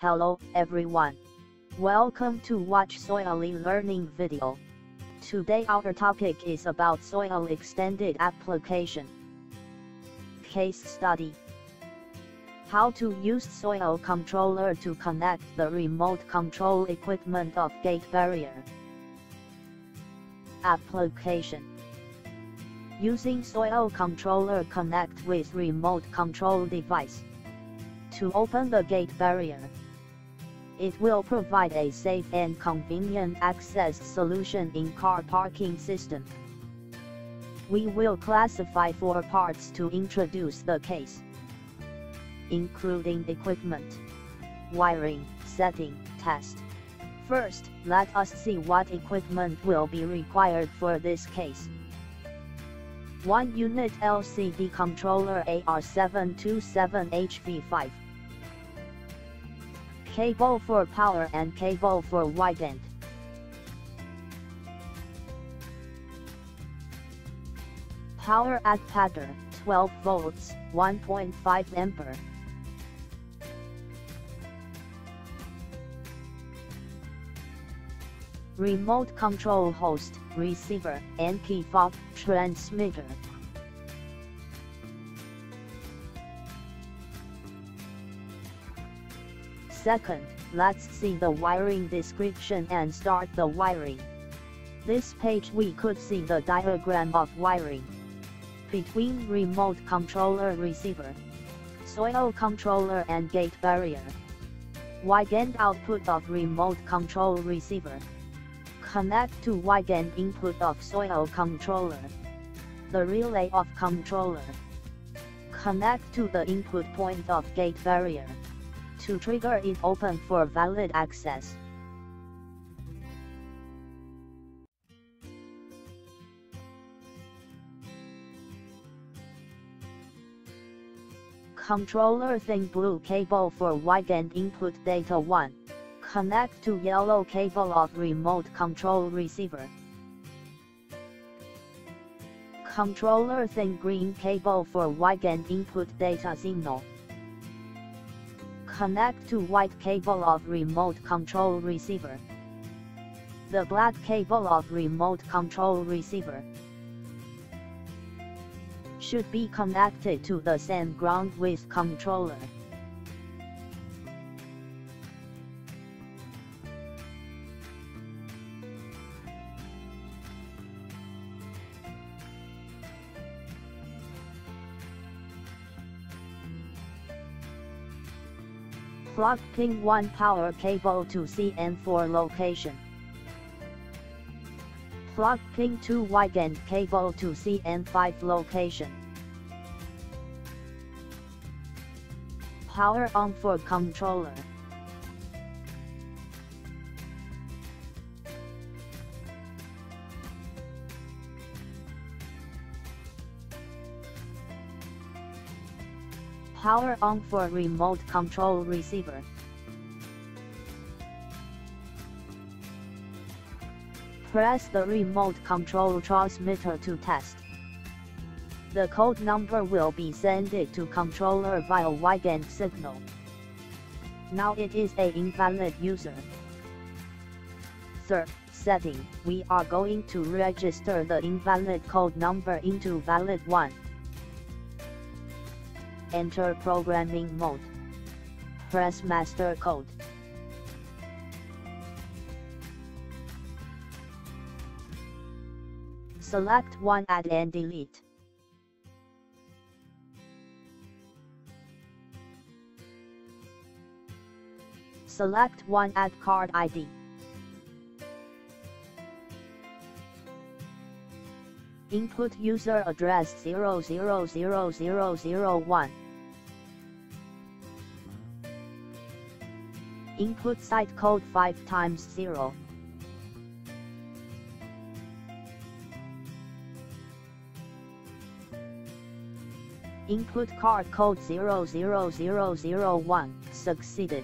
Hello everyone. Welcome to watch SOYAL learning video. Today our topic is about SOYAL extended application. Case study. How to use SOYAL controller to connect the remote control equipment of gate barrier. Application. Using SOYAL controller connect with remote control device. To open the gate barrier. It will provide a safe and convenient access solution in car parking system. We will classify 4 parts to introduce the case, including equipment, wiring, setting, test. First, let us see what equipment will be required for this case. 1 unit LCD controller AR727HV5. Cable for power and cable for wideband. Power adapter, 12 volts, 1.5 ampere. Remote control host, receiver, and key fob transmitter. Second, let's see the wiring description and start the wiring. This page we could see the diagram of wiring between remote controller receiver, SOYAL controller and gate barrier. Wideband output of remote control receiver. Connect to wideband input of SOYAL controller. The relay of controller. Connect to the input point of gate barrier. To trigger it open for valid access. Controller thin blue cable for wideband input data 1. Connect to yellow cable of remote control receiver. Controller thin green cable for wideband input data signal. Connect to white cable of remote control receiver. The black cable of remote control receiver should be connected to the same ground with controller. Plug pin 1 power cable to CN4 location. Plug pin 2 wideband cable to CN5 location. Power on for controller. Power on for remote control receiver. Press the remote control transmitter to test. The code number will be sent to controller via wideband signal. Now it is an invalid user. Third, setting, we are going to register the invalid code number into valid one. Enter programming mode. Press master code. Select one, add and delete. Select one, add card ID. Input user address 000001. Input site code 5 times 0. Input card code 00001, succeeded.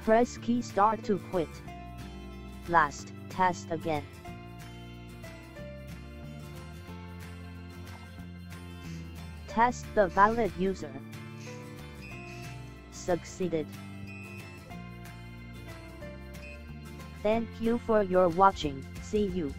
Press key start to quit. Last, test again. Test the valid user. Succeeded. Thank you for your watching. See you.